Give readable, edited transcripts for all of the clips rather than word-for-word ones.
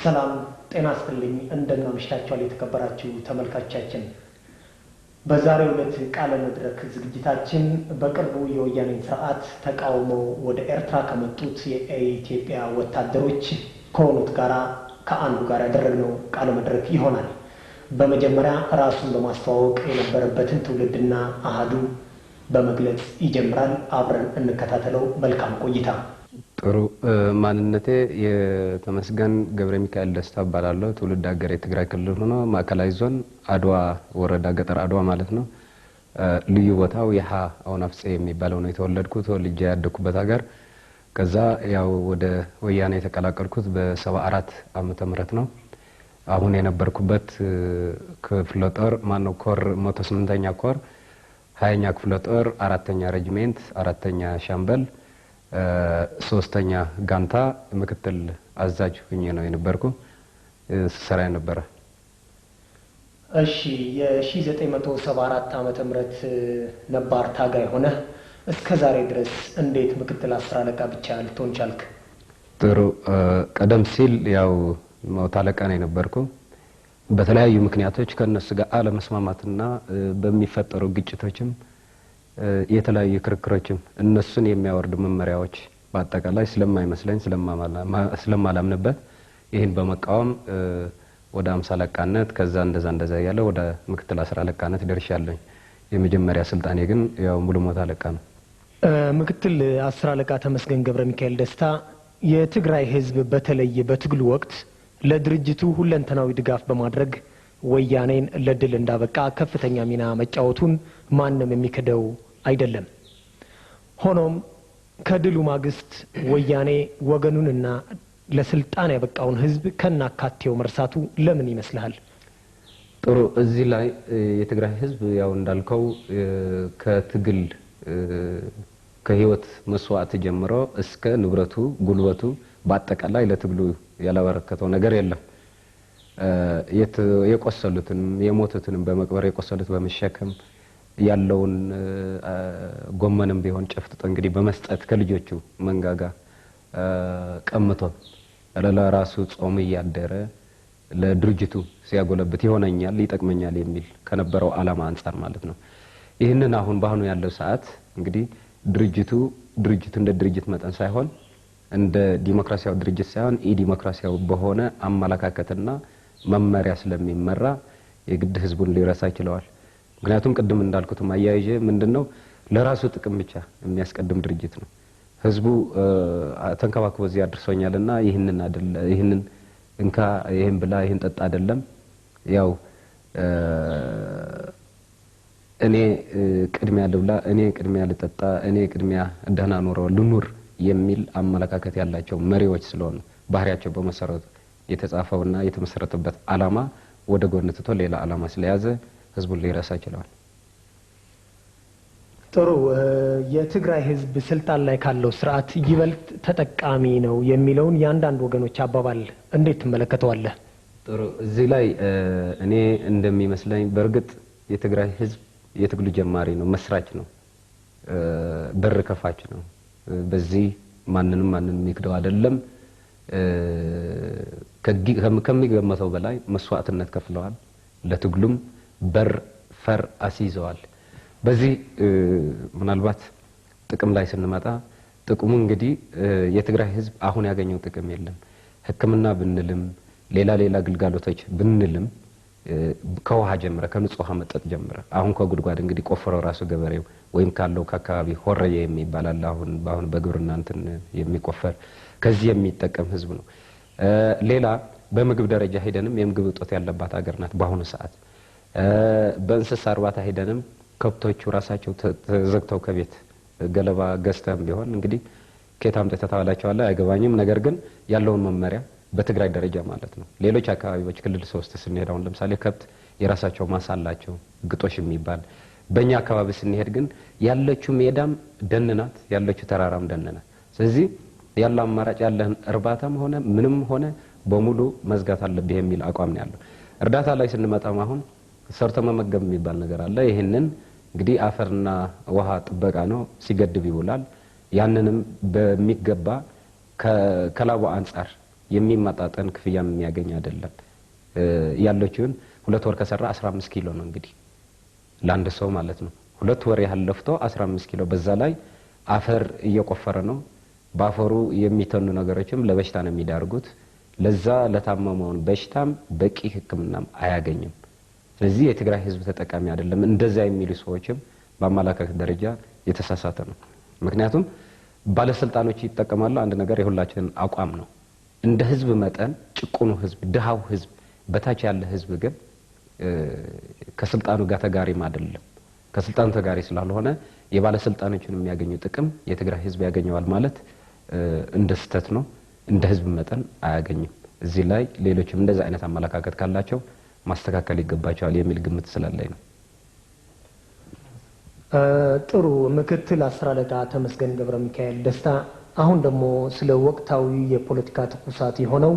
ሰላም ጤና ይስጥልኝ እንደምን አመሻችኋል የተከበራችሁ ተመልካቾቻችን በዛሬው ዕለት ቃለ መድረክ ዝግጅታችን በቅርቡ የወያኔን ስርዓት ተቃውመው ወደ ኤርትራ ከመጡት የኢትዮጵያ ወታደሮች ከሆኑት ጋራ ከአንዱ ጋር ያደረግነው ቃለ መድረክ ይሆናል በመጀመሪያ ራሱን በማስተዋወቅ የነበረበትን ትውልድና አሃዱ በመግለጽ ይጀምራል አብረን እንከታተለው መልካም ቆይታ ጥሩ ማንነቴ የተመስገን ገብረ ሚካኤል ደስታ ባላለው ትውልድ ሀገር የትግራይ ክልል ሆኖ ማዕከላዊ ዞን አድዋ ወረዳ ገጠር አድዋ ማለት ነው ልዩ ቦታው ያሃ አውናፍጼ የሚባለው ነው የተወለድኩት ልጅ ያደኩበት ሀገር ከዛ ያው ወደ ወያኔ የተቀላቀልኩት በ74 ዓመተ ምህረት ነው አሁን የነበርኩበት ክፍለ ጦር ማነው ኮር 108ኛ ኮር 20ኛ ክፍለ ጦር 4ኛ ሬጂሜንት 4ኛ ሻምበል ሶስተኛ ጋንታ ምክትል አዛዥ ሆኜ ነው የነበርኩ ሰራ የነበረ እሺ የ1974 ዓመተ ምህረት ነባር ታጋይ ሆነ እስከ ዛሬ ድረስ እንዴት ምክትል 10 አለቃ ብቻ ልትሆን ቻልክ ጥሩ ቀደም ሲል ያው ሞት አለቃ ነው የነበርኩ በተለያዩ ምክንያቶች ከነሱ ጋር አለመስማማትና በሚፈጠሩ ግጭቶችም የተለያዩ ክርክሮችም እነሱን የሚያወርድ መመሪያዎች በአጠቃላይ ስለማይመስለኝ ስለማላምንበት ይሄን በመቃወም ወደ 50 አለቃነት ከዛ እንደዛ ያለ ወደ ምክትል 10 አለቃነት ደርሻለሁ የመጀመሪያ ስልጣኔ ግን ያው ሙሉ ሞት አለቃ ነው ምክትል 10 አለቃ ተመስገን ገብረ ሚካኤል ደስታ የትግራይ ህዝብ በተለየ በትግሉ ወቅት ለድርጅቱ ሁለንተናዊ ድጋፍ በማድረግ ወያኔን ለድል እንዳበቃ ከፍተኛ ሚና መጫወቱን ማንንም የሚከደው አይደለም ሆኖም ከድሉ ማግስት ወያኔ ወገኑንና ለስልጣን ያበቃውን ህዝብ ከናካቴው መርሳቱ ለምን ይመስልሃል ጥሩ እዚህ ላይ የትግራይ ህዝብ ያው እንዳልከው ከትግል ከህይወት መስዋዕት ጀምሮ እስከ ንብረቱ ጉልበቱ በአጠቃላይ ለትግሉ ያላበረከተው ነገር የለም የቆሰሉትን የሞቱትን በመቅበር የቆሰሉት በመሸከም ያለውን ጎመንም ቢሆን ጨፍጥጦ እንግዲህ በመስጠት ከልጆቹ መንጋጋ ቀምቶ ለራሱ ጾም ያደረ ለድርጅቱ ሲያጎለብት ይሆነኛል ይጠቅመኛል የሚል ከነበረው ዓላማ አንፃር ማለት ነው ይሄንን አሁን ባሁን ያለው ሰዓት እንግዲህ ድርጅቱ እንደ ድርጅት መጠን ሳይሆን እንደ ዲሞክራሲያዊ ድርጅት ሳይሆን ዲሞክራሲያዊ በሆነ አመለካከትና መመሪያ ስለሚመራ የግድ ህዝቡን ሊረሳ ይችላል ምክንያቱም ቅድም እንዳልኩት ማያይጄ ምንድነው ለራሱ ጥቅም ብቻ የሚያስቀድም ድርጅት ነው ህዝቡ ተንከባክቦ እዚህ አድርሶኛልና ይሄንን እንካ ይሄን ብላ ይሄን ጠጣ አይደለም ያው እኔ ቅድሚያ ልብላ እኔ ቅድሚያ ልጠጣ እኔ ቅድሚያ ደህና ኑር የሚል አመለካከት ያላቸው መሪዎች ስለሆነ ባህሪያቸው በመሰረቱ የተጻፈውና የተመሰረተበት ዓላማ ወደ ጎን ትቶ ሌላ ዓላማ ስለያዘ ህዝቡን ሊረሳ ይችላል ጥሩ የትግራይ ህዝብ ስልጣን ላይ ካለው ስርዓት ይበልጥ ተጠቃሚ ነው የሚለውን ያንዳንድ ወገኖች አባባል እንዴት ተመለከተዋለህ ጥሩ እዚህ ላይ እኔ እንደሚመስለኝ በርግጥ የትግራይ ህዝብ የትግሉ ጀማሪ ነው መስራች ነው በር ከፋች ነው በዚህ ማንንም ይክደው አይደለም ከሚገመተው በላይ መስዋዕትነት ከፍለዋል ለትግሉም በር ፈር አስይዘዋል በዚህ ምናልባት ጥቅም ላይ ስንመጣ ጥቅሙ እንግዲህ የትግራይ ህዝብ አሁን ያገኘው ጥቅም የለም ህክምና ብንልም ሌላ ግልጋሎቶች ብንልም ከውሃ ጀምረ ከንጹህ መጠጥ ጀምረ አሁን ከጉድጓድ እንግዲህ ቆፈረው ራሱ ገበሬው ወይም ካለው ከአካባቢ ሆረየ የሚባል አሁን በግብርና እንትን የሚቆፈር ከዚህ የሚጠቀም ህዝብ ነው ሌላ በምግብ ደረጃ ሄደንም የምግብ እጦት ያለባት ሀገር ናት በአሁኑ ሰዓት በእንስሳ እርባታ ሄደንም ከብቶቹ ራሳቸው ተዘግተው ከቤት ገለባ ገዝተም ቢሆን እንግዲህ ከታም ተታዋላቸዋል አይገባኝም ነገር ግን ያለውን መመሪያ በትግራይ ደረጃ ማለት ነው ሌሎች አካባቢዎች ክልል 3 ስንሄዳው ለምሳሌ ከብት የራሳቸው ማሳላቸው ግጦሽ የሚባል በእኛ አካባቢ ስንሄድ ግን ያለችው ሜዳም ደንናት ያለችው ተራራም ደንናት ስለዚህ ያለው አማራጭ ያለን እርባታም ሆነ ምንም ሆነ በሙሉ መዝጋት አለበት የሚል አቋም ነው ያለው እርዳታ ላይ ስንመጣም አሁን ሰርቶ መመገብ የሚባል ነገር አለ ይሄንን እንግዲህ አፈርና ውሃ ጥበቃ ነው ሲገድብ ይውላል ያንንም በሚገባ ከላቡ አንፃር የሚመጣጠን ክፍያ የሚያገኝ አይደለም። ያለችውን 2 ወር ከሰራ 15 ኪሎ ነው እንግዲህ ለአንድ ሰው ማለት ነው። 2 ወር ያህል ለፍቶ 15 ኪሎ በዛ ላይ አፈር እየቆፈረ ነው። ባፈሩ የሚተኑ ነገሮችም ለበሽታ ነው የሚዳርጉት። ለዛ ለታመመውን በሽታም በቂ ሕክምናም አያገኝም። ስለዚህ የትግራይ ህዝብ ተጠቃሚ አይደለም። እንደዛ የሚሉ ሰዎችም በአመላካከት ደረጃ የተሳሳተ ነው። ምክንያቱም ባለስልጣኖች ይጠቀማሉ አንድ ነገር የሁላችንን አቋም ነው። እንደ ህዝብ መጠን ጭቁኑ ህዝብ ድሃው ህዝብ በታች ያለ ህዝብ ግን ከስልጣኑ ጋር ተጋሪም አይደለም። ከስልጣኑ ተጋሪ ስላልሆነ የባለስልጣኖችን የሚያገኙ ጥቅም የትግራይ ህዝብ ያገኘዋል ማለት እንደ ስተት ነው። እንደ ህዝብ መጠን አያገኝም። እዚህ ላይ ሌሎችም እንደዛ አይነት አመለካከት ካላቸው ማስተካከል ይገባቸዋል የሚል ግምት ስላለኝ ነው። ጥሩ። ምክትል አስር አለቃ ተመስገን ገብረ ሚካኤል ደስታ፣ አሁን ደግሞ ስለ ወቅታዊ የፖለቲካ ትኩሳት የሆነው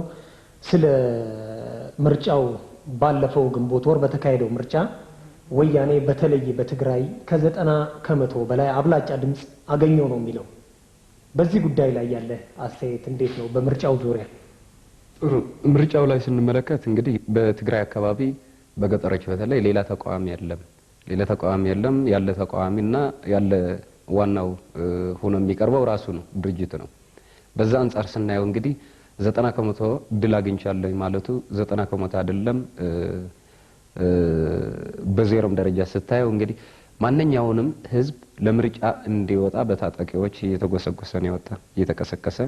ስለ ምርጫው ባለፈው ግንቦት ወር በተካሄደው ምርጫ ወያኔ በተለይ በትግራይ ከ90% በላይ አብላጫ ድምጽ አገኘው ነው የሚለው። በዚህ ጉዳይ ላይ ያለ አስተያየት እንዴት ነው? በምርጫው ዙሪያ ጥሩ። ምርጫው ላይ ስንመለከት እንግዲህ በትግራይ አካባቢ በገጠሮች በተለይ ሌላ ተቃዋሚ የለም። ያለ ተቃዋሚና ያለ ዋናው ሆኖ የሚቀርበው ራሱ ነው ድርጅት ነው። በዛ አንፃር ስናየው እንግዲህ 90% ድል አግኝቻለሁ ማለቱ 90% አይደለም። በዜሮም ደረጃ ስታየው እንግዲህ ማንኛውንም ህዝብ ለምርጫ እንዲወጣ በታጣቂዎች እየተጎሰጎሰ ነው የወጣ እየተቀሰቀሰ።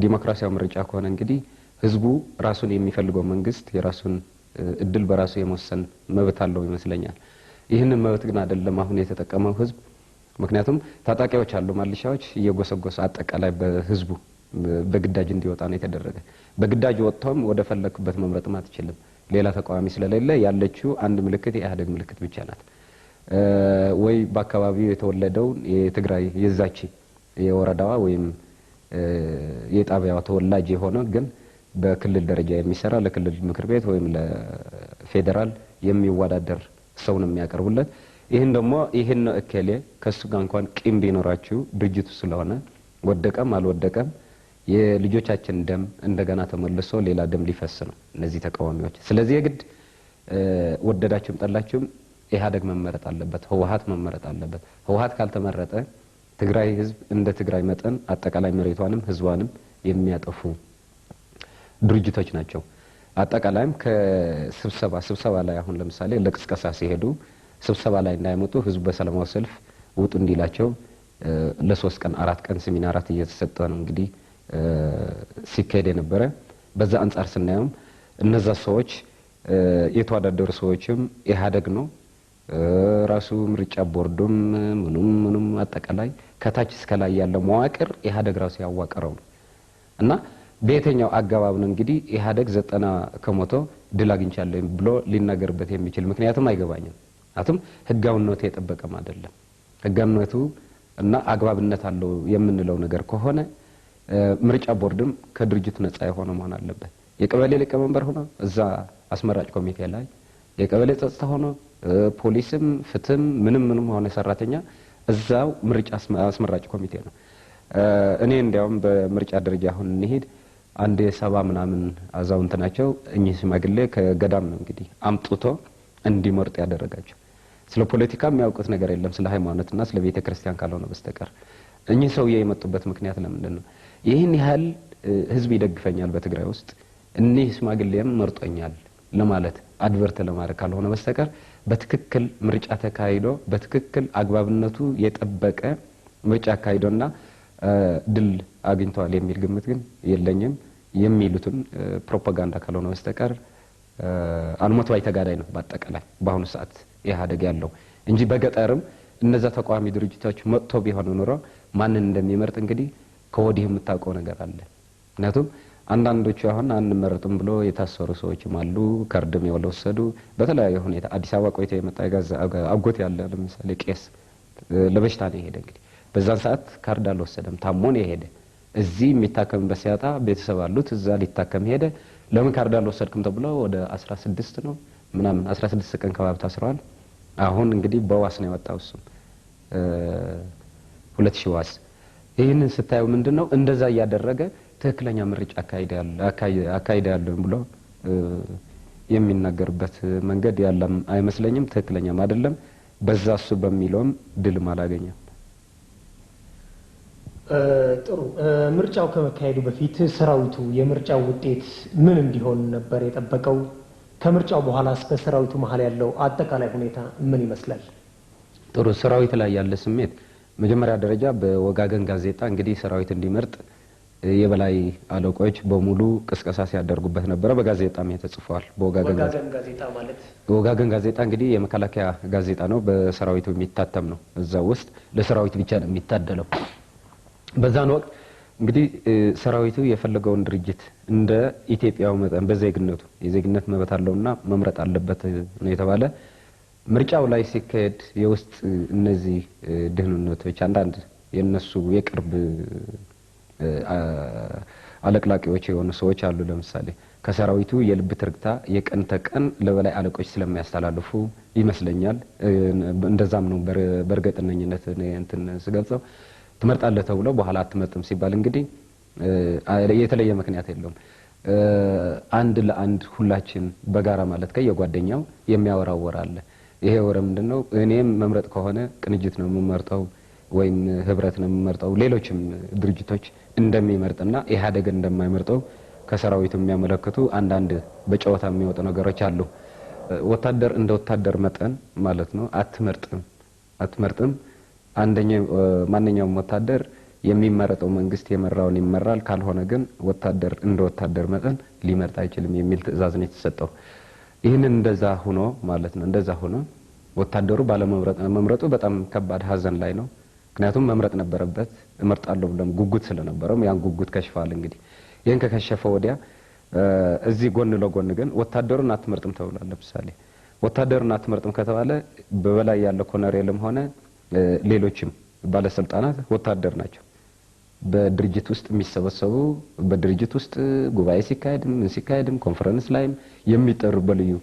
ዲሞክራሲያዊ ምርጫ ከሆነ እንግዲህ ህዝቡ ራሱን የሚፈልገው መንግስት የራሱን እድል በራሱ የመወሰን መብት አለው ይመስለኛል። ይህንን መብት ግን አይደለም አሁን የተጠቀመው ህዝብ። ምክንያቱም ታጣቂዎች አሉ ማልሻዎች እየጎሰጎሰ አጠቃላይ በህዝቡ በግዳጅ እንዲወጣ ነው የተደረገ። በግዳጅ ወጥቶም ወደ ፈለክበት መምረጥም አትችልም። ሌላ ተቃዋሚ ስለሌለ ያለችው አንድ ምልክት የኢህአዴግ ምልክት ብቻ ናት። ወይ በአካባቢው የተወለደው የትግራይ የዛች የወረዳዋ ወይም የጣቢያዋ ተወላጅ የሆነ ግን በክልል ደረጃ የሚሰራ ለክልል ምክር ቤት ወይም ለፌደራል የሚወዳደር ሰው ነው የሚያቀርቡለት። ይሄን ደግሞ ይሄን እከሌ ከሱ ጋር እንኳን ቂም ቢኖራችሁ ድርጅቱ ስለሆነ ወደቀም አልወደቀም የልጆቻችን ደም እንደገና ተመልሶ ሌላ ደም ሊፈስ ነው እነዚህ ተቃዋሚዎች። ስለዚህ የግድ ወደዳችሁም ጠላችሁም ኢህአዴግ መመረጥ አለበት፣ ህወሓት መመረጥ አለበት። ህወሓት ካልተመረጠ ትግራይ ህዝብ እንደ ትግራይ መጠን አጠቃላይ መሬቷንም ህዝቧንም የሚያጠፉ ድርጅቶች ናቸው። አጠቃላይም ከስብሰባ ላይ አሁን ለምሳሌ ለቅስቀሳ ሲሄዱ ስብሰባ ላይ እንዳይመጡ ህዝቡ በሰላማዊ ሰልፍ ውጡ እንዲላቸው ለ3 ቀን 4 ቀን ሴሚናራት እየተሰጠ ነው እንግዲህ ሲካሄድ የነበረ። በዛ አንፃር ስናየው እነዛ ሰዎች የተወዳደሩ ሰዎችም ኢህአዴግ ነው ራሱ ምርጫ ቦርዱም ምኑም አጠቃላይ ከታች እስከ ላይ ያለው መዋቅር ኢህአዴግ ራሱ ያዋቀረው ነው እና በየትኛው አገባብ ነው እንግዲህ ኢህአዴግ 90% ድል አግኝቻለሁ ብሎ ሊናገርበት የሚችል? ምክንያቱም አይገባኝም። አቱም ህጋዊነቱ የጠበቀም አይደለም። ህጋዊነቱ እና አግባብነት አለው የምንለው ነገር ከሆነ ምርጫ ቦርድም ከድርጅቱ ነፃ የሆነ መሆን አለበት። የቀበሌ ሊቀመንበር ሆኖ እዛ አስመራጭ ኮሚቴ ላይ የቀበሌ ጸጥታ ሆኖ ፖሊስም ፍትም ምንም ሆነ ሰራተኛ እዛው ምርጫ አስመራጭ ኮሚቴ ነው። እኔ እንዲያውም በምርጫ ደረጃ አሁን እንሄድ አንድ 70 ምናምን አዛውንት ናቸው። እኚህ ሽማግሌ ከገዳም ነው እንግዲህ አምጥቶ እንዲመርጥ ያደረጋቸው። ስለ ፖለቲካ የሚያውቁት ነገር የለም ስለ ሃይማኖትና ስለ ቤተ ክርስቲያን ካልሆነ በስተቀር። እኚህ ሰውዬ የመጡበት ምክንያት ለምንድን ነው? ይህን ያህል ህዝብ ይደግፈኛል በትግራይ ውስጥ እኚህ ሽማግሌም መርጦኛል ለማለት አድቨርት ለማድረግ ካልሆነ በስተቀር በትክክል ምርጫ ተካሂዶ በትክክል አግባብነቱ የጠበቀ ምርጫ አካሂዶና ድል አግኝተዋል የሚል ግምት ግን የለኝም። የሚሉትን ፕሮፓጋንዳ ካልሆነ በስተቀር አልሞት ባይ ተጋዳይ ነው በአጠቃላይ በአሁኑ ሰዓት ኢህአዴግ ያለው እንጂ በገጠርም እነዛ ተቃዋሚ ድርጅቶች መጥቶ ቢሆን ኖሮ ማንን እንደሚመርጥ እንግዲህ ከወዲህ የምታውቀው ነገር አለ። ምክንያቱም አንዳንዶቹ አሁን አንመረጥም ብሎ የታሰሩ ሰዎችም አሉ፣ ካርድም የወሰዱ በተለያየ ሁኔታ አዲስ አበባ ቆይቶ የመጣ ጋዛ አጎት ያለ ለምሳሌ ቄስ ለበሽታ ነው የሄደ እንግዲህ በዛን ሰዓት ካርድ አልወሰደም ታሞ ነው የሄደ። እዚህ የሚታከምበት ሲያጣ ቤተሰብ አሉት እዛ ሊታከም ሄደ። ለምን ካርድ አልወሰድክም ተብሎ ወደ 16 ነው ምናምን 16 ቀን ከባብ ታስረዋል። አሁን እንግዲህ በዋስ ነው የወጣው እሱ 2000 ዋስ ይህንን ስታየው ምንድነው እንደዛ እያደረገ ትክክለኛ ምርጫ አካሂዳለሁ ብሎ የሚናገርበት መንገድ ያለም አይመስለኝም። ትክክለኛም አይደለም። በዛ እሱ በሚለውም ድልም አላገኘም። ጥሩ። ምርጫው ከመካሄዱ በፊት ሰራዊቱ የምርጫው ውጤት ምን እንዲሆን ነበር የጠበቀው? ከምርጫው በኋላስ በሰራዊቱ መሀል ያለው አጠቃላይ ሁኔታ ምን ይመስላል? ጥሩ። ሰራዊት ላይ ያለ ስሜት መጀመሪያ ደረጃ በወጋገን ጋዜጣ እንግዲህ ሰራዊት እንዲመርጥ የበላይ አለቆች በሙሉ ቅስቀሳ ሲያደርጉበት ነበር። በጋዜጣም ተጽፏል። በወጋገን ጋዜጣ ማለት ወጋገን ጋዜጣ እንግዲህ የመከላከያ ጋዜጣ ነው። በሰራዊቱ የሚታተም ነው። እዛ ውስጥ ለሰራዊት ብቻ ነው የሚታደለው። በዛን ወቅት እንግዲህ ሰራዊቱ የፈለገውን ድርጅት እንደ ኢትዮጵያው መጠን በዜግነቱ የዜግነት መብት አለውና መምረጥ አለበት ነው የተባለ። ምርጫው ላይ ሲካሄድ የውስጥ እነዚህ ደህንነቶች አንዳንድ የነሱ የቅርብ አለቅላቂዎች የሆኑ ሰዎች አሉ። ለምሳሌ ከሰራዊቱ የልብ ትርክታ የቀን ተቀን ለበላይ አለቆች ስለሚያስተላልፉ ይመስለኛል። እንደዛም ነው በርግጠኝነት እንትን ስገልጸው ትመርጣለህ ተብሎ በኋላ አትመርጥም ሲባል እንግዲህ የተለየ ምክንያት የለውም። አንድ ለአንድ ሁላችን በጋራ ማለት ከየጓደኛው የሚያወራው ወራ አለ። ይሄ ወረ ምንድነው? እኔም መምረጥ ከሆነ ቅንጅት ነው የምመርጠው ወይም ህብረት ነው የምመርጠው፣ ሌሎችም ድርጅቶች እንደሚመርጥና ኢህአዴግ እንደማይመርጠው ከሰራዊቱ የሚያመለክቱ አንዳንድ በጨዋታ የሚወጡ ነገሮች አሉ። ወታደር እንደ ወታደር መጠን ማለት ነው አትመርጥም። ማንኛውም ወታደር የሚመረጠው መንግስት የመራውን ይመራል፣ ካልሆነ ግን ወታደር እንደ ወታደር መጠን ሊመርጥ አይችልም የሚል ትዕዛዝ ነው የተሰጠው። ይህንን እንደዛ ሆኖ ማለት ነው እንደዛ ሆኖ ወታደሩ ባለመምረጡ በጣም ከባድ ሀዘን ላይ ነው። ምክንያቱም መምረጥ ነበረበት። እመርጣለሁ ብለም ጉጉት ስለነበረው ያን ጉጉት ከሽፋል። እንግዲህ ይሄን ከከሸፈ ወዲያ እዚህ ጎን ለጎን ግን ወታደሩን አትመርጥም ተብሏል። ለምሳሌ ወታደሩን አትመርጥም ከተባለ በበላይ ያለ ኮሎኔልም ሆነ ሌሎችም ባለስልጣናት ወታደር ናቸው። በድርጅት ውስጥ የሚሰበሰቡ በድርጅት ውስጥ ጉባኤ ሲካሄድም ኮንፈረንስ ላይም የሚጠሩ በልዩ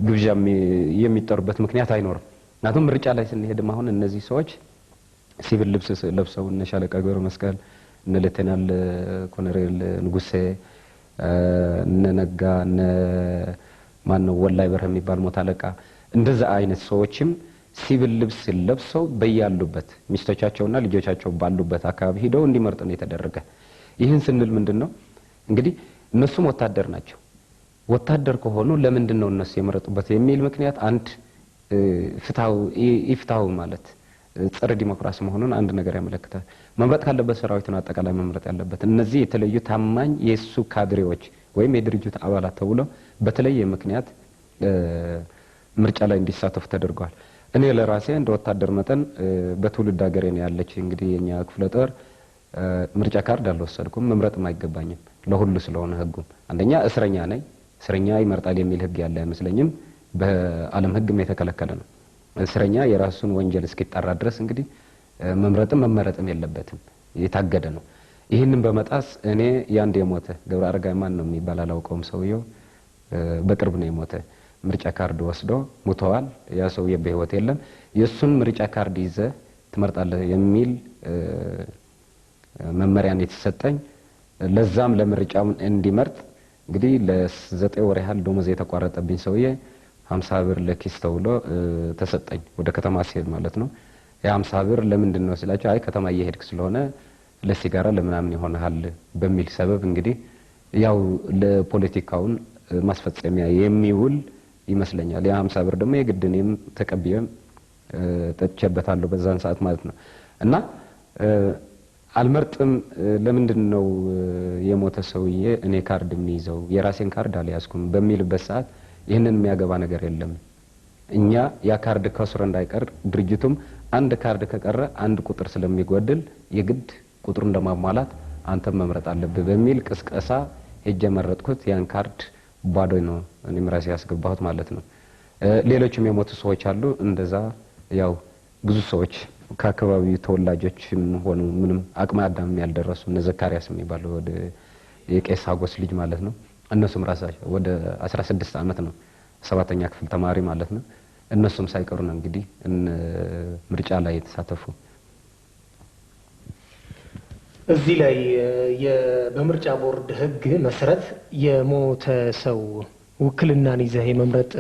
ግብዣ የሚጠሩበት ምክንያት አይኖርም። ምክንያቱም ምርጫ ላይ ስንሄድም አሁን እነዚህ ሰዎች ሲቪል ልብስ ለብሰው እነ ሻለቃ ገብረ መስቀል እነ ሌተናል ኮሎኔል ንጉሴ እነ ነጋ እነ ማነው ወላይ በርህ የሚባል ሞት አለቃ እንደዛ አይነት ሰዎችም ሲቪል ልብስ ለብሰው በያሉበት ሚስቶቻቸውና ልጆቻቸው ባሉበት አካባቢ ሄደው እንዲመርጡ ነው የተደረገ። ይህን ስንል ምንድነው እንግዲህ እነሱም ወታደር ናቸው። ወታደር ከሆኑ ለምንድን ነው እነሱ የመረጡበት የሚል ምክንያት አንድ ፍትሃው ማለት ጸረ ዲሞክራሲ መሆኑን አንድ ነገር ያመለክታል። መምረጥ ካለበት ሰራዊቱን አጠቃላይ መምረጥ ያለበት እነዚህ የተለዩ ታማኝ የሱ ካድሬዎች ወይም የድርጅት አባላት ተብሎ በተለየ ምክንያት ምርጫ ላይ እንዲሳተፉ ተደርጓል። እኔ ለራሴ እንደ ወታደር መጠን በትውልድ ሀገሬ ነው ያለች እንግዲህ የኛ ክፍለ ጦር ምርጫ ካርድ አልወሰድኩም። መምረጥም አይገባኝም ለሁሉ ስለሆነ ህጉም አንደኛ እስረኛ ነኝ። እስረኛ ይመርጣል የሚል ህግ ያለ አይመስለኝም። በዓለም ህግም የተከለከለ ነው። እስረኛ የራሱን ወንጀል እስኪጣራ ድረስ እንግዲህ መምረጥም መመረጥም የለበትም፣ የታገደ ነው። ይህንን በመጣስ እኔ ያንድ የሞተ ገብረ አረጋይ ማን ነው የሚባል አላውቀውም። ሰውየው በቅርብ ነው የሞተ። ምርጫ ካርድ ወስዶ ሙተዋል። ያ ሰውዬ በህይወት የለም። የሱን ምርጫ ካርድ ይዘ ትመርጣለህ የሚል መመሪያን የተሰጠኝ ለዛም ለምርጫው እንዲመርጥ እንግዲህ ለ9 ወር ያህል ደሞዝ የተቋረጠብኝ ሰውዬ 50 ብር ለኪስ ተብሎ ተሰጠኝ። ወደ ከተማ ሲሄድ ማለት ነው። ያ50 ብር ለምንድን ነው ስላቸው አይ ከተማ እየሄድክ ስለሆነ ለሲጋራ ለምናምን ይሆናል በሚል ሰበብ እንግዲህ ያው ለፖለቲካውን ማስፈጸሚያ የሚውል ይመስለኛል። ያ50 ብር ደግሞ የግድኔም ተቀብየም ተጨበታለሁ በዛን ሰዓት ማለት ነው። እና አልመርጥም ለምንድን ነው የሞተ ሰውዬ እኔ ካርድ የሚይዘው የራሴን ካርድ አልያዝኩም በሚልበት ሰዓት ይህንን የሚያገባ ነገር የለም። እኛ ያ ካርድ ከስሮ እንዳይቀር ድርጅቱም አንድ ካርድ ከቀረ አንድ ቁጥር ስለሚጎድል የግድ ቁጥሩን ለማሟላት አንተም መምረጥ አለብህ በሚል ቅስቀሳ ሄጄ መረጥኩት። ያን ካርድ ባዶ ነው እኔም ራሴ ያስገባሁት ማለት ነው። ሌሎችም የሞቱ ሰዎች አሉ እንደዛ ያው ብዙ ሰዎች ከአካባቢው ተወላጆችም ሆኑ ምንም አቅመ አዳም ያልደረሱ እነ ዘካሪያስ የሚባሉ ወደ የቄስ ሀጎስ ልጅ ማለት ነው። እነሱም ራሳቸው ወደ 16 ዓመት ነው 7ኛ ክፍል ተማሪ ማለት ነው። እነሱም ሳይቀሩ ነው እንግዲህ ምርጫ ላይ የተሳተፉ። እዚህ ላይ በምርጫ ቦርድ ህግ መሰረት የሞተ ሰው ውክልናን ይዘህ የመምረጥ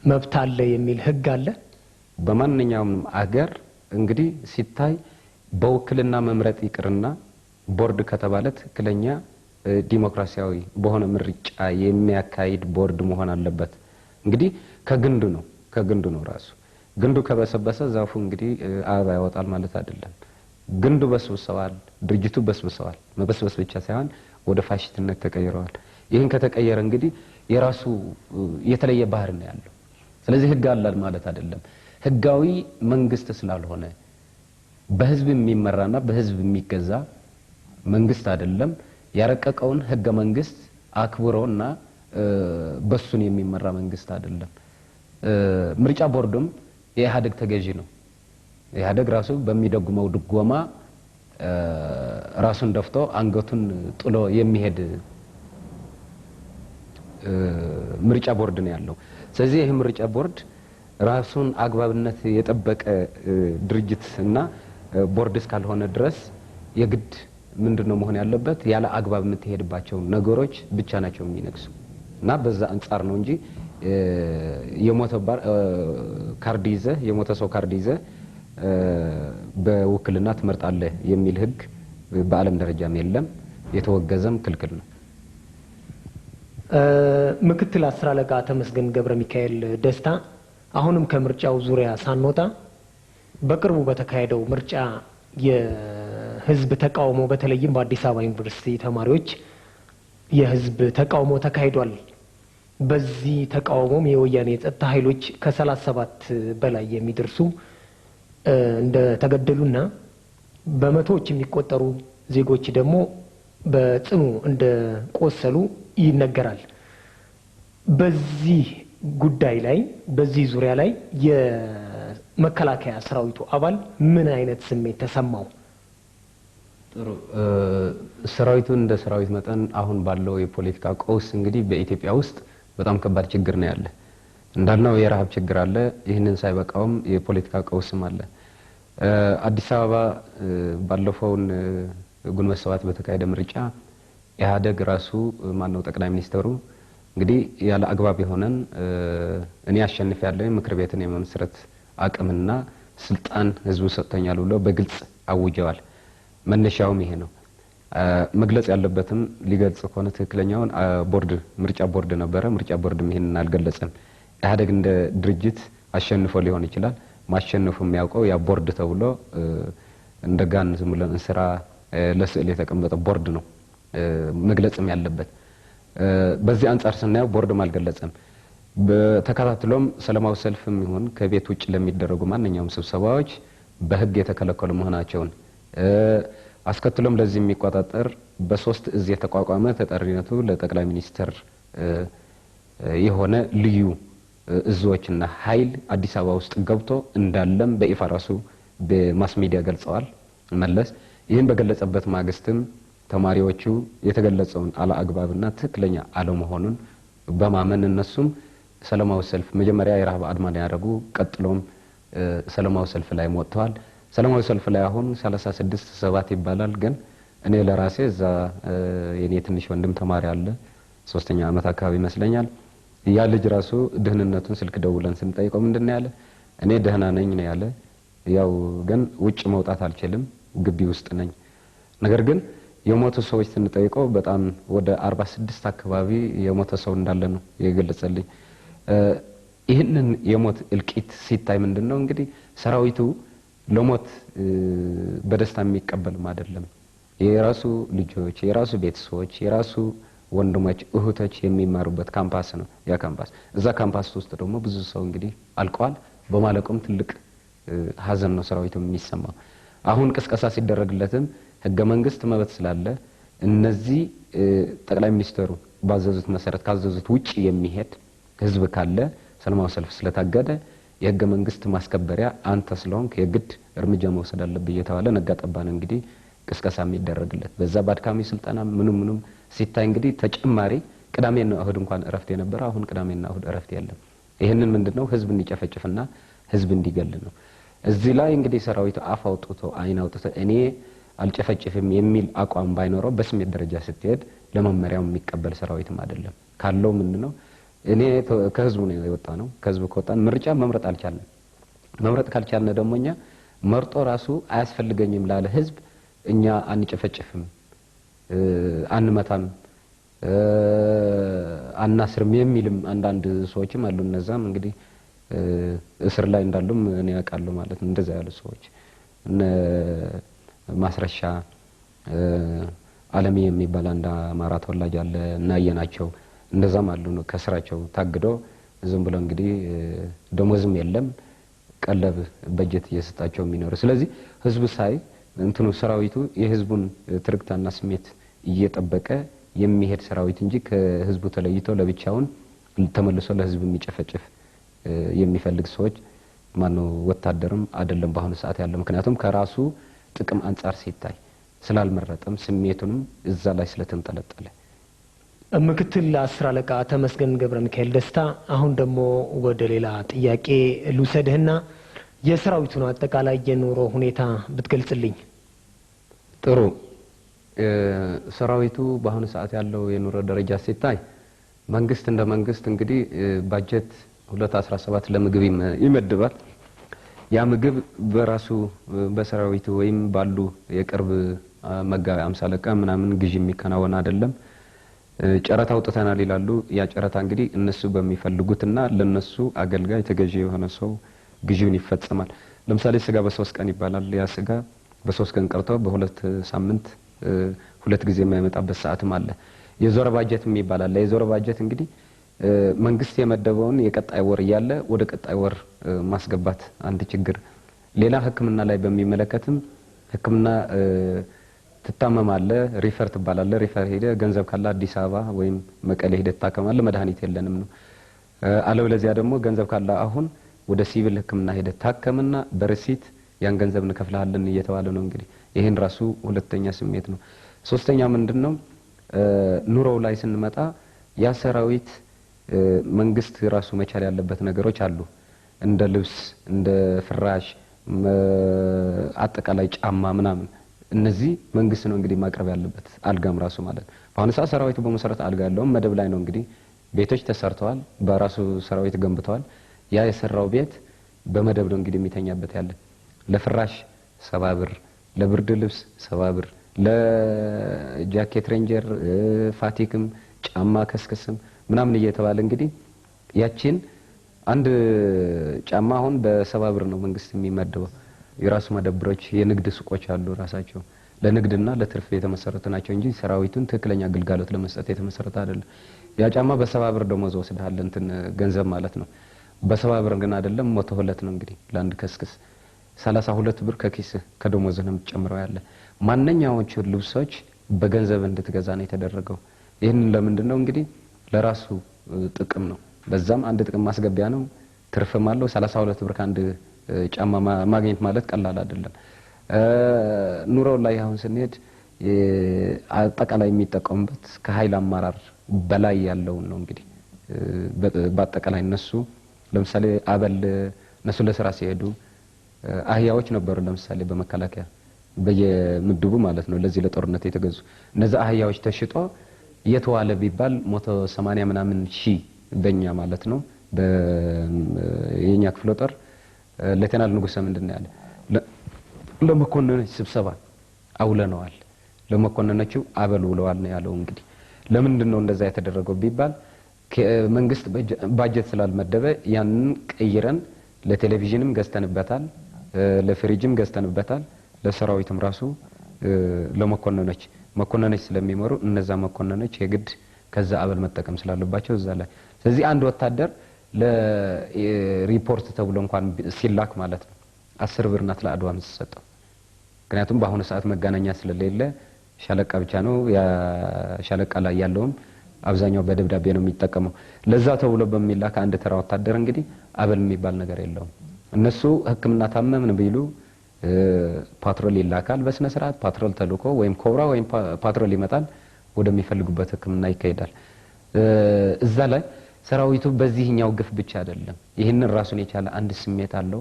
መብት አለ የሚል ህግ አለ። በማንኛውም አገር እንግዲህ ሲታይ በውክልና መምረጥ ይቅርና ቦርድ ከተባለ ትክክለኛ ዲሞክራሲያዊ በሆነ ምርጫ የሚያካሂድ ቦርድ መሆን አለበት። እንግዲህ ከግንዱ ነው ራሱ ግንዱ ከበሰበሰ ዛፉ እንግዲህ አበባ ያወጣል ማለት አይደለም። ግንዱ በስብሰዋል፣ ድርጅቱ በስብሰዋል። መበስበስ ብቻ ሳይሆን ወደ ፋሽስትነት ተቀይረዋል። ይህን ከተቀየረ እንግዲህ የራሱ የተለየ ባህር ነው ያለው። ስለዚህ ህግ አለ ማለት አይደለም። ህጋዊ መንግስት ስላልሆነ በህዝብ የሚመራና በህዝብ የሚገዛ መንግስት አይደለም። ያረቀቀውን ህገ መንግስት አክብሮና በሱን የሚመራ መንግስት አይደለም። ምርጫ ቦርድም የኢህአዴግ ተገዢ ነው። ኢህአዴግ ራሱ በሚደጉመው ድጎማ ራሱን ደፍቶ አንገቱን ጥሎ የሚሄድ ምርጫ ቦርድ ነው ያለው። ስለዚህ ይህ ምርጫ ቦርድ ራሱን አግባብነት የጠበቀ ድርጅት እና ቦርድ እስካልሆነ ድረስ የግድ ምንድነው መሆን ያለበት? ያለ አግባብ የምትሄድባቸው ነገሮች ብቻ ናቸው የሚነግሱ እና በዛ አንጻር ነው እንጂ የሞተ ሰው ካርድ ይዘህ በውክልና ትመርጣለህ የሚል ህግ በዓለም ደረጃም የለም። የተወገዘም ክልክል ነው። ምክትል አስር አለቃ ተመስገን ገብረ ሚካኤል ደስታ አሁንም ከምርጫው ዙሪያ ሳንወጣ በቅርቡ በተካሄደው ምርጫ የህዝብ ተቃውሞ በተለይም በአዲስ አበባ ዩኒቨርሲቲ ተማሪዎች የህዝብ ተቃውሞ ተካሂዷል። በዚህ ተቃውሞም የወያኔ የጸጥታ ኃይሎች ከ37 በላይ የሚደርሱ እንደተገደሉና በመቶዎች የሚቆጠሩ ዜጎች ደግሞ በጽኑ እንደቆሰሉ ይነገራል። በዚህ ጉዳይ ላይ በዚህ ዙሪያ ላይ የመከላከያ ሰራዊቱ አባል ምን አይነት ስሜት ተሰማው? ጥሩ ሰራዊቱ እንደ ሰራዊት መጠን አሁን ባለው የፖለቲካ ቀውስ እንግዲህ በኢትዮጵያ ውስጥ በጣም ከባድ ችግር ነው ያለ። እንዳልነው የረሃብ ችግር አለ። ይህንን ሳይበቃውም የፖለቲካ ቀውስም አለ። አዲስ አበባ ባለፈውን ግንቦት ሰባት በተካሄደ ምርጫ ኢህአዴግ ራሱ ማነው ጠቅላይ ሚኒስትሩ እንግዲህ ያለ አግባብ የሆነን እኔ አሸንፊያለሁ ምክር ቤትን የመመስረት አቅምና ስልጣን ህዝቡ ሰጥተኛል ብሎ በግልጽ አውጀዋል። መነሻውም ይሄ ነው። መግለጽ ያለበትም ሊገልጽ ከሆነ ትክክለኛውን ምርጫ ቦርድ ነበረ። ምርጫ ቦርድም ይሄንን አልገለጸም። ኢህአዴግ እንደ ድርጅት አሸንፎ ሊሆን ይችላል። ማሸነፉ የሚያውቀው ያ ቦርድ ተብሎ እንደጋን ዝም ብሎ እንስራ ለስዕል የተቀመጠ ቦርድ ነው መግለጽም ያለበት። በዚህ አንፃር ስናየው ቦርድም አልገለጸም። በተከታትሎም ሰላማዊ ሰልፍም ይሁን ከቤት ውጭ ለሚደረጉ ማንኛውም ስብሰባዎች በህግ የተከለከሉ መሆናቸውን አስከትሎም ለዚህ የሚቆጣጠር በ3 እዝ የተቋቋመ ተጠሪነቱ ለጠቅላይ ሚኒስትር የሆነ ልዩ እዞችና ኃይል አዲስ አበባ ውስጥ ገብቶ እንዳለም በይፋ ራሱ በማስ ሚዲያ ገልጸዋል መለስ። ይህን በገለጸበት ማግስትም ተማሪዎቹ የተገለጸውን አለአግባብና ትክክለኛ አለመሆኑን በማመን እነሱም ሰላማዊ ሰልፍ መጀመሪያ የረሃብ አድማ ያደረጉ ቀጥሎም ሰላማዊ ሰልፍ ላይ ወጥተዋል። ሰላማዊ ሰልፍ ላይ አሁን 36 ይባላል። ግን እኔ ለራሴ እዛ የኔ ትንሽ ወንድም ተማሪ አለ 3ኛ ዓመት አካባቢ ይመስለኛል። ያ ልጅ ራሱ ደህንነቱን ስልክ ደውለን ስንጠይቀው ምንድነው ያለ? እኔ ደህና ነኝ ነው ያለ። ያው ግን ውጭ መውጣት አልችልም ግቢ ውስጥ ነኝ። ነገር ግን የሞቱ ሰዎች ስንጠይቀው በጣም ወደ 46 አካባቢ የሞተ ሰው እንዳለ ነው የገለጸልኝ። ይህንን የሞት እልቂት ሲታይ ምንድነው እንግዲህ ሰራዊቱ ለሞት በደስታ የሚቀበልም አይደለም። የራሱ ልጆች፣ የራሱ ቤተሰቦች፣ የራሱ ወንድሞች እህቶች የሚማሩበት ካምፓስ ነው ያ ካምፓስ። እዛ ካምፓስ ውስጥ ደግሞ ብዙ ሰው እንግዲህ አልቀዋል። በማለቁም ትልቅ ሀዘን ነው ሰራዊቱ የሚሰማው። አሁን ቅስቀሳ ሲደረግለትም ህገ መንግስት መብት ስላለ እነዚህ ጠቅላይ ሚኒስትሩ ባዘዙት መሰረት ካዘዙት ውጪ የሚሄድ ህዝብ ካለ ሰላማዊ ሰልፍ ስለታገደ የህገ መንግስት ማስከበሪያ አንተ ስለሆንክ የግድ እርምጃ መውሰድ አለብህ እየተባለ ነጋጠባን እንግዲህ ቅስቀሳ የሚደረግለት በዛ ባድካሚ ስልጣና ምንም ሲታይ እንግዲህ ተጨማሪ ቅዳሜና እሁድ እንኳን እረፍት የነበረ አሁን ቅዳሜና እሁድ እረፍት የለም። ይሄንን ምንድነው ህዝብ እንዲጨፈጭፍና ህዝብ እንዲገል ነው። እዚህ ላይ እንግዲህ ሰራዊቱ አፍ አውጥቶ አይን አውጥቶ እኔ አልጨፈጭፍም የሚል አቋም ባይኖረው በስሜት ደረጃ ስትሄድ ለመመሪያው የሚቀበል ሰራዊትም አይደለም። ካለው ምንድነው እኔ ከህዝቡ ነው የወጣ ነው። ከህዝቡ ከወጣን ምርጫ መምረጥ አልቻልንም። መምረጥ ካልቻልን ደግሞ እኛ መርጦ ራሱ አያስፈልገኝም ላለ ህዝብ እኛ አንጨፈጭፍም፣ አንመታም፣ አናስርም የሚልም አንዳንድ ሰዎችም አሉ። እነዛም እንግዲህ እስር ላይ እንዳሉም እኔ ያውቃለሁ ማለት ነው። እንደዛ ያሉ ሰዎች እነ ማስረሻ ዓለሚ የሚባል አንድ አማራ ተወላጅ አለ እናየናቸው እንደዛም አሉ ነው ከስራቸው ታግዶ ዝም ብለው እንግዲህ ደሞዝም የለም ቀለብ በጀት እየሰጣቸው የሚኖር። ስለዚህ ህዝቡ ሳይ እንትኑ ሰራዊቱ የህዝቡን ትርክታና ስሜት እየጠበቀ የሚሄድ ሰራዊት እንጂ ከህዝቡ ተለይቶ ለብቻውን ተመልሶ ለህዝብ የሚጨፈጭፍ የሚፈልግ ሰዎች ማነው ወታደርም አይደለም በአሁኑ ሰዓት ያለው። ምክንያቱም ከራሱ ጥቅም አንፃር ሲታይ ስላልመረጠም ስሜቱንም እዛ ላይ ስለተንጠለጠለ። ምክትል 10 አለቃ ተመስገን ገብረ ሚካኤል ደስታ፣ አሁን ደግሞ ወደ ሌላ ጥያቄ ልውሰድህና የሰራዊቱን አጠቃላይ የኑሮ ሁኔታ ብትገልጽልኝ። ጥሩ። ሰራዊቱ በአሁኑ ሰዓት ያለው የኑሮ ደረጃ ሲታይ መንግስት እንደ መንግስት እንግዲህ ባጀት 2017 ለምግብ ይመድባል። ያ ምግብ በራሱ በሰራዊቱ ወይም ባሉ የቅርብ መጋቢ 50 አለቃ ምናምን ግዢ የሚከናወን አይደለም። ጨረታ አውጥተናል ይላሉ። ያ ጨረታ እንግዲህ እነሱ በሚፈልጉትና ለነሱ አገልጋይ ተገዢ የሆነ ሰው ግዢውን ይፈጸማል። ለምሳሌ ስጋ በ3 ቀን ይባላል። ያ ስጋ በ3 ቀን ቀርቶ በ2 ሳምንት 2 ጊዜ የማይመጣበት ሰዓትም አለ። የዞረ ባጀት ይባላል። የዞረ ባጀት እንግዲህ መንግስት የመደበውን የቀጣይ ወር ያለ ወደ ቀጣይ ወር ማስገባት አንድ ችግር። ሌላ ህክምና ላይ በሚመለከትም ህክምና ትታመማለ፣ ሪፈር ትባላለ። ሪፈር ሄደ ገንዘብ ካለ አዲስ አበባ ወይም መቀሌ ሄደ ታከማለ። መድኃኒት የለንም ነው። አለበለዚያ ደግሞ ገንዘብ ካለ አሁን ወደ ሲቪል ህክምና ሄደ ታከምና በርሲት ያን ገንዘብ እንከፍልሃለን እየተባለ ነው። እንግዲህ ይሄን ራሱ ሁለተኛ ስሜት ነው። ሶስተኛ ምንድነው ኑሮው ላይ ስንመጣ ያ ሰራዊት መንግስት ራሱ መቻል ያለበት ነገሮች አሉ። እንደ ልብስ፣ እንደ ፍራሽ፣ አጠቃላይ ጫማ ምናምን እነዚህ መንግስት ነው እንግዲህ ማቅረብ ያለበት። አልጋም ራሱ ማለት በአሁኑ ሰዓት ሰራዊቱ በመሰረት አልጋ ያለው መደብ ላይ ነው። እንግዲህ ቤቶች ተሰርተዋል፣ በራሱ ሰራዊት ገንብተዋል። ያ የሰራው ቤት በመደብ ነው እንግዲህ የሚተኛበት ያለ። ለፍራሽ 70 ብር፣ ለብርድ ልብስ 70 ብር፣ ለጃኬት ሬንጀር ፋቲክም ጫማ ከስከስም ምናምን እየተባለ እንግዲህ ያቺን አንድ ጫማ አሁን በ70 ብር ነው መንግስት የሚመደበው። የራሱ መደብሮች የንግድ ሱቆች አሉ ራሳቸው ለንግድና ለትርፍ የተመሰረቱ ናቸው እንጂ ሰራዊቱን ትክክለኛ አገልግሎት ለመስጠት የተመሰረተ አይደለም። ያ ጫማ በ70 ብር ደሞዝ ወስደሃል እንትን ገንዘብ ማለት ነው። በ70 ብር ግን አይደለም 102 ነው እንግዲህ ለአንድ ከስክስ 32 ብር ከኪስ ከደሞዝ ነው የምትጨምረው ያለ። ማንኛዎቹ ልብሶች በገንዘብ እንድትገዛ ነው የተደረገው። ይሄንን ለምንድን ነው እንግዲህ ለራሱ ጥቅም ነው። በዛም አንድ ጥቅም ማስገቢያ ነው። ትርፍም አለው። 32 ብር ከአንድ ጫማ ማግኘት ማለት ቀላል አይደለም። ኑሮው ላይ አሁን ስንሄድ አጠቃላይ የሚጠቀሙበት ከኃይል አማራር በላይ ያለው ነው እንግዲህ በአጠቃላይ እነሱ ለምሳሌ አበል እነሱ ለስራ ሲሄዱ አህያዎች ነበሩ። ለምሳሌ በመከላከያ በየምድቡ ማለት ነው ለዚህ ለጦርነት የተገዙ እነዛ አህያዎች ተሽጦ የተዋለ ቢባል 180 ምናምን ሺህ በእኛ ማለት ነው በየኛ ክፍለ ጦር ሌተናል ንጉስ ምንድነው ያለ ለመኮንኖች ስብሰባ አውለነዋል። ለመኮንኖቹ አበል ውለዋል ነው ያለው። እንግዲህ ለምንድን ነው እንደዛ የተደረገው ቢባል መንግስት ባጀት ስላልመደበ ያንን ቀይረን ለቴሌቪዥንም ገዝተንበታል፣ ለፍሪጅም ገዝተንበታል፣ ለሰራዊትም ራሱ ለመኮንኖች ስለሚመሩ እነዛ መኮንኖች የግድ ከዛ አበል መጠቀም ስላሉባቸው እዛ ላይ ስለዚህ አንድ ወታደር ለሪፖርት ተብሎ እንኳን ሲላክ ማለት ነው 10 ብር ናት ለአድዋ የምትሰጠው። ምክንያቱም በአሁኑ ሰዓት መጋናኛ ስለሌለ ሻለቃ ብቻ ነው። ያ ሻለቃ ላይ ያለውም አብዛኛው በደብዳቤ ነው የሚጠቀመው። ለዛ ተብሎ በሚላክ አንድ ተራ ወታደር እንግዲህ አበል የሚባል ነገር የለውም። እነሱ ህክምና ታመምን ቢሉ ፓትሮል ይላካል። በስነ ስርዓት ፓትሮል ተልኮ ወይም ኮብራ ወይም ፓትሮል ይመጣል፣ ወደሚፈልጉበት ህክምና ይካሄዳል። እዛ ላይ ሰራዊቱ በዚህኛው ግፍ ብቻ አይደለም፣ ይህንን ራሱን የቻለ አንድ ስሜት አለው።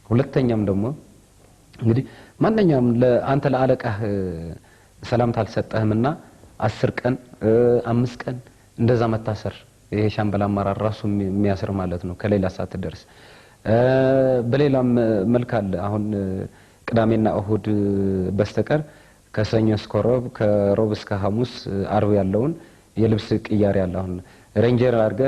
ሁለተኛም ደግሞ እንግዲህ ማንኛውም ለአንተ ለአለቃህ ሰላምታ አልሰጠህምና 10 ቀን 5 ቀን እንደዛ መታሰር ይሄ ሻምበል አመራር ራሱ የሚያስር ማለት ነው ከሌላ ሰዓት ደርስ በሌላም መልክ አለ አሁን ቅዳሜና እሁድ በስተቀር ከሰኞ እስከ ሮብ ከሮብ እስከ ሐሙስ አርብ ያለውን የልብስ ቅያሬ ያለ አሁን ሬንጀር አድርገ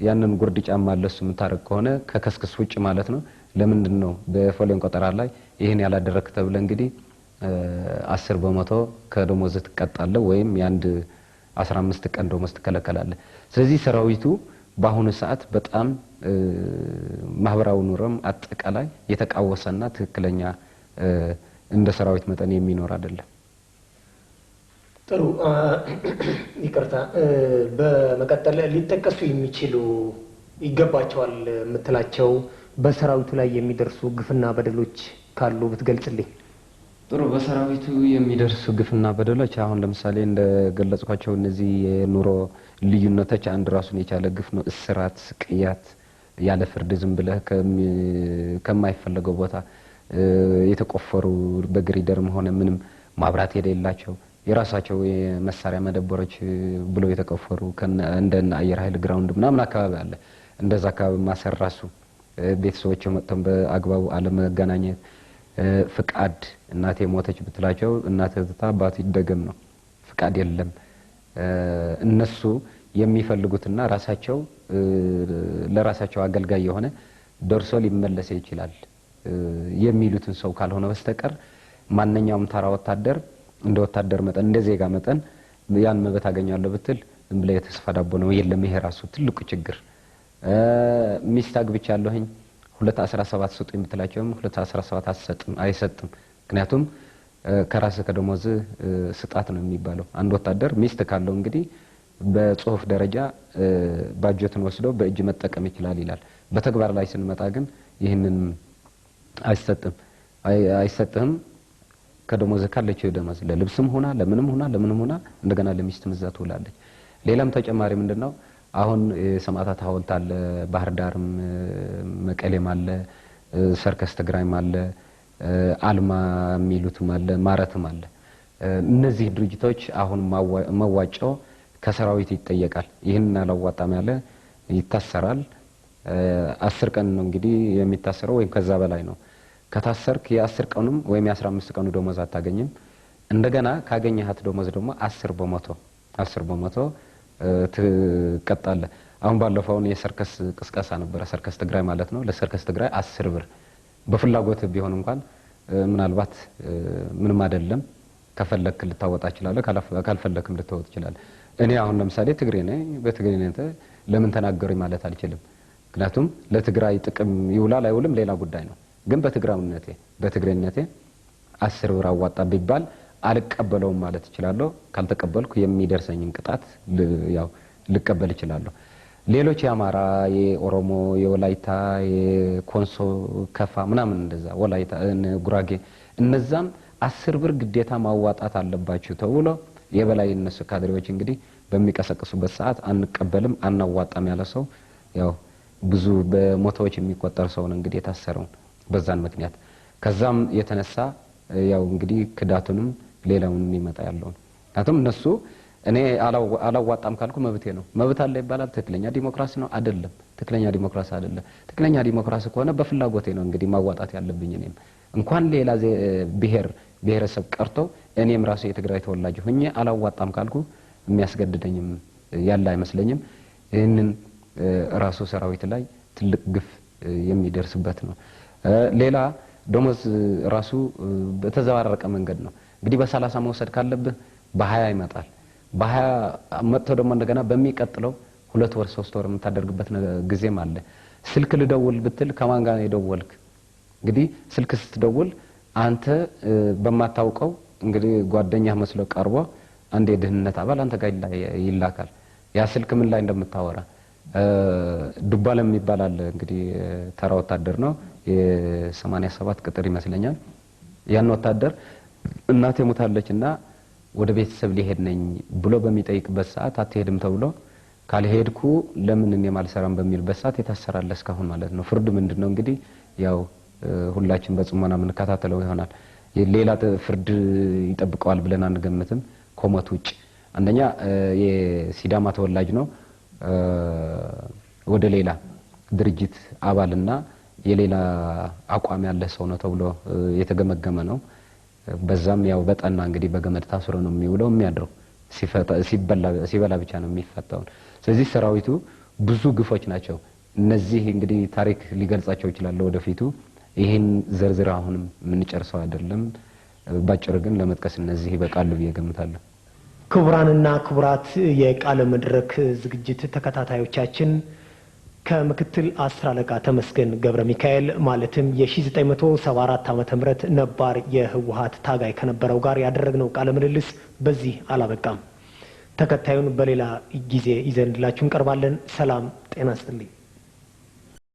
ያንን ጉርድ ጫማ ለሱ የምታረግ ከሆነ ከከስክስ ውጭ ማለት ነው ለምንድን ነው በፎሌን ቆጠራ ላይ ይሄን ያላደረክ ተብለ እንግዲህ 10% ከደሞዝ ትቀጣለህ ወይም ያንድ 15 ቀን ደሞዝ ትከለከላለህ ስለዚህ ሰራዊቱ በአሁኑ ሰዓት በጣም ማህበራው ኑሮም አጠቃላይ የተቃወሰና ትክክለኛ እንደ ሰራዊት መጠን የሚኖር አይደለም ጥሩ ይቅርታ በመቀጠል ሊጠቀሱ የሚችሉ ይገባቸዋል የምትላቸው በሰራዊቱ ላይ የሚደርሱ ግፍና በደሎች ካሉ ብትገልጽልኝ ጥሩ በሰራዊቱ የሚደርሱ ግፍና በደሎች አሁን ለምሳሌ እንደ ገለጽኳቸው እነዚህ የኑሮ ልዩነቶች አንድ ራሱን የቻለ ግፍ ነው እስራት ቅያት ያለ ፍርድ ዝም ብለህ ከማይፈልገው ቦታ የተቆፈሩ በግሪደርም ሆነ ምንም ማብራት የሌላቸው የራሳቸው የመሳሪያ መደበሮች ብለው የተቆፈሩ እንደና አየር ኃይል ግራውንድ ምናምን አካባቢ አለ እንደዛ አካባቢ ማሰራሱ ቤተሰቦች መጥተው በአግባቡ አለመገናኘት ፍቃድ እናቴ ሞተች ብትላቸው እናቴ ተባቱ ይደገም ነው ፍቃድ የለም እነሱ የሚፈልጉትና ራሳቸው ለራሳቸው አገልጋይ የሆነ ደርሶ ሊመለስ ይችላል የሚሉትን ሰው ካልሆነ በስተቀር ማንኛውም ተራ ወታደር እንደ ወታደር መጠን እንደ ዜጋ መጠን ያን መብት አገኛለሁ ብትል እንብለ የተስፋ ዳቦ ነው የለም ይሄ ራሱ ትልቁ ችግር ሚስት አግብቻለሁኝ 217 ስጡ የምትላቸውም 217 አይሰጥም ምክንያቱም ከራስ ከደሞዝ ስጣት ነው የሚባለው አንድ ወታደር ሚስት ካለው እንግዲህ በጽሁፍ ደረጃ ባጀትን ወስዶ በእጅ መጠቀም ይችላል ይላል በተግባር ላይ ስንመጣ ግን ይሄንን አይሰጥም ከደሞዝ ካለችው ደሞዝ ለልብስም ሆና ለምንም ሆና እንደገና ለሚስት መዛት ውላለች ሌላም ተጨማሪ ምንድነው አሁን ሰማዕታት ሐውልት አለ ባህር ዳርም መቀሌም አለ ሰርከስ ትግራይም አለ አልማ ሚሉትም አለ ማረትም አለ እነዚህ ድርጅቶች አሁን መዋጫው ከሰራዊት ይጠየቃል ይሄን አላዋጣም ያለ ይታሰራል 10 ቀን ነው እንግዲህ የሚታሰረው ወይ ከዛ በላይ ነው ከታሰርክ የ10 ቀኑም ወይም የ15 ቀኑ ደሞዝ አታገኝም እንደገና ካገኘሃት ደሞዝ ደግሞ 10% ትቀጣለህ አሁን ባለፈው የሰርከስ ቅስቀሳ ነበር ሰርከስ ትግራይ ማለት ነው ለሰርከስ ትግራይ 10 ብር በፍላጎት ቢሆን እንኳን ምናልባት ምንም አይደለም ከፈለክ ልታወጣ ይችላል ካልፈለክም ልትወጥ ይችላል እኔ አሁን ለምሳሌ ትግሬ ነኝ በትግሬነቴ ለምን ተናገሩኝ ማለት አልችልም ምክንያቱም ለትግራይ ጥቅም ይውላል አይውልም ሌላ ጉዳይ ነው ግን በትግሬነቴ 10 ብር አዋጣ ቢባል አልቀበለውም ማለት ይችላል ካልተቀበልኩ የሚደርሰኝን ቅጣት ያው ልቀበል ይችላል ሌሎች ያማራ የኦሮሞ የወላይታ የኮንሶ ከፋ ምናምን እንደዛ ወላይታ ጉራጌ እነዛም 10 ብር ግዴታ ማዋጣት አለባችሁ ተብሎ የበላይ እነሱ ካድሬዎች እንግዲህ በሚቀሰቅሱበት ሰዓት አንቀበልም አናዋጣም ያለ ሰው ያው ብዙ በሞቶዎች የሚቆጠር ሰው ነው እንግዲህ የታሰረው በዛን ምክንያት ከዛም የተነሳ ያው እንግዲህ ክዳቱንም ሌላውን የሚመጣ ያለው አቶም እነሱ እኔ አላዋጣም ካልኩ መብቴ ነው መብት አለ ይባላል ትክክለኛ ዲሞክራሲ ነው አይደለም ትክክለኛ ዲሞክራሲ አይደለም ትክክለኛ ዲሞክራሲ ከሆነ በፍላጎቴ ነው እንግዲህ ማዋጣት ያለብኝ እኔም እንኳን ሌላ ብሔረሰብ ቀርቶ እኔም ራሴ የትግራይ ተወላጅ ሆኜ አላዋጣም ካልኩ የሚያስገድደኝም ያለ አይመስለኝም ይሄንን ራሱ ሰራዊት ላይ ትልቅ ግፍ የሚደርስበት ነው ሌላ ደሞዝ ራሱ በተዘዋረቀ መንገድ ነው እንግዲህ በ30 መውሰድ ካለብህ በ20 ይመጣል በ20 መጥቶ ደግሞ እንደገና በሚቀጥለው 2 ወር 3 ወር የምታደርግበት ጊዜም አለ ስልክ ልደውል ብትል ከማን ጋር ይደወልክ እንግዲህ ስልክ ስትደውል አንተ በማታውቀው እንግዲህ ጓደኛህ መስሎ ቀርቦ አንድ የደህንነት አባል አንተ ጋር ይላካል ያ ስልክ ምን ላይ እንደምታወራ ዱባለም ይባላል እንግዲህ ተራ ወታደር ነው የ87 ቅጥር ይመስለኛል ያን ወታደር እናቴ ሞታለችና ወደ ቤተሰብ ሊሄድ ነኝ ብሎ በሚጠይቅበት ሰዓት አትሄድም ተብሎ ካልሄድኩ ለምን እኔ ማልሰራም በሚልበት ሰዓት የታሰራለ እስካሁን ማለት ነው ፍርድ ምንድነው እንግዲህ ያው ሁላችን በጽሞና የምንከታተለው ይሆናል። ሌላ ፍርድ ይጠብቀዋል ብለን አንገምትም ከሞት ውጭ። አንደኛ የሲዳማ ተወላጅ ነው፣ ወደ ሌላ ድርጅት አባልና የሌላ አቋም ያለ ሰው ነው ተብሎ የተገመገመ ነው። በዛም ያው በጠና እንግዲህ በገመድ ታስሮ ነው የሚውለው የሚያድረው፣ ሲበላ ብቻ ነው የሚፈታው። ስለዚህ ሰራዊቱ ብዙ ግፎች ናቸው። እነዚህ እንግዲህ ታሪክ ሊገልጻቸው ይችላል ወደፊቱ። ይሄን ዝርዝር አሁንም የምንጨርሰው አይደለም። ባጭሩ ግን ለመጥቀስ እነዚህ ይበቃሉ ብዬ ገምታለሁ። ክቡራንና ክቡራት የቃለ መድረክ ዝግጅት ተከታታዮቻችን ከምክትል 10 አለቃ ተመስገን ገብረ ሚካኤል ማለትም የ1974 ዓመተ ምህረት ነባር የህወሓት ታጋይ ከነበረው ጋር ያደረግነው ቃለ ምልልስ በዚህ አላበቃም። ተከታዩን በሌላ ጊዜ ይዘንላችሁ እንቀርባለን። ሰላም ጤና ይስጥልኝ።